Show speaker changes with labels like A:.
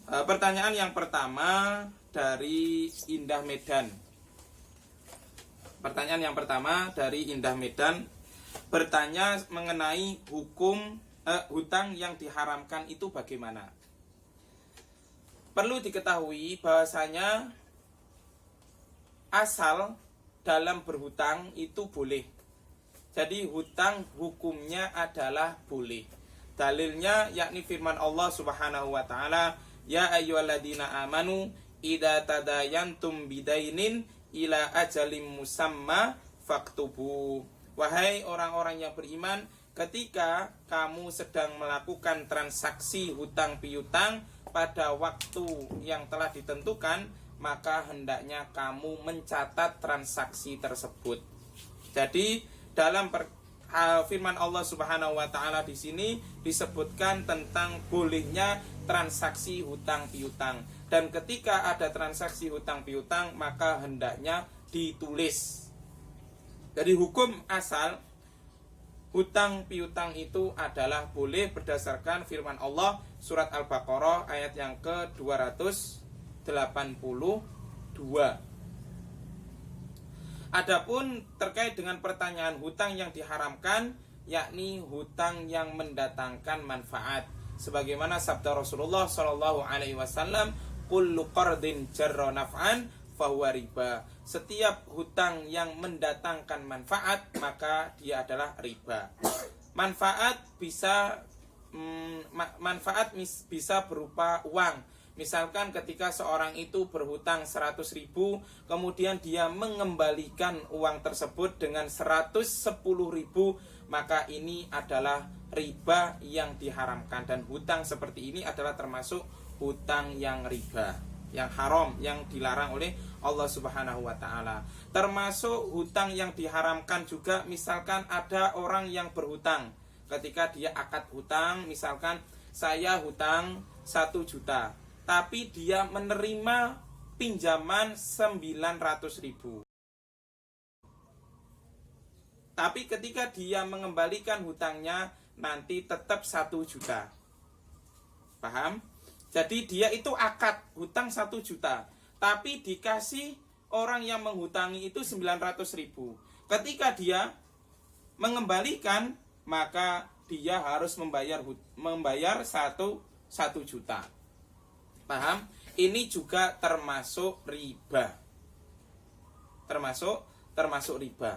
A: Pertanyaan yang pertama dari Indah Medan. Pertanyaan yang pertama dari Indah Medan bertanya mengenai hukum hutang yang diharamkan itu bagaimana. Perlu diketahui bahwasanya asal dalam berhutang itu boleh. Jadi hutang hukumnya adalah boleh. Dalilnya yakni firman Allah Subhanahu wa taala, ya ayyuhalladzina amanu idza tadayantum bidainin ila ajalim musamma faktubu. Wahai orang-orang yang beriman, ketika kamu sedang melakukan transaksi hutang piutang pada waktu yang telah ditentukan, maka hendaknya kamu mencatat transaksi tersebut. Jadi dalam firman Allah Subhanahu wa taala di sini disebutkan tentang bolehnya transaksi hutang piutang. Dan ketika ada transaksi hutang piutang, maka hendaknya ditulis. Jadi hukum asal hutang piutang itu adalah boleh berdasarkan firman Allah surat Al-Baqarah ayat yang ke-282. Adapun terkait dengan pertanyaan hutang yang diharamkan, yakni hutang yang mendatangkan manfaat, sebagaimana sabda Rasulullah Shallallahu Alaihi Wasallam, kullu qardin jarra naf'an fahuwa riba. Setiap hutang yang mendatangkan manfaat maka dia adalah riba. Manfaat bisa berupa uang. Misalkan ketika seorang itu berhutang 100.000, kemudian dia mengembalikan uang tersebut dengan 110.000, maka ini adalah riba yang diharamkan. Dan hutang seperti ini adalah termasuk hutang yang riba, yang haram, yang dilarang oleh Allah Subhanahu wa taala. Termasuk hutang yang diharamkan juga, misalkan ada orang yang berhutang. Ketika dia akad hutang, misalkan saya hutang 1 juta, tapi dia menerima pinjaman 900.000. Tapi ketika dia mengembalikan hutangnya nanti tetap 1 juta. Paham? Jadi dia itu akad hutang 1 juta, tapi dikasih orang yang menghutangi itu 900.000. Ketika dia mengembalikan, maka dia harus membayar 1 juta. Paham? Ini juga termasuk riba. Termasuk riba.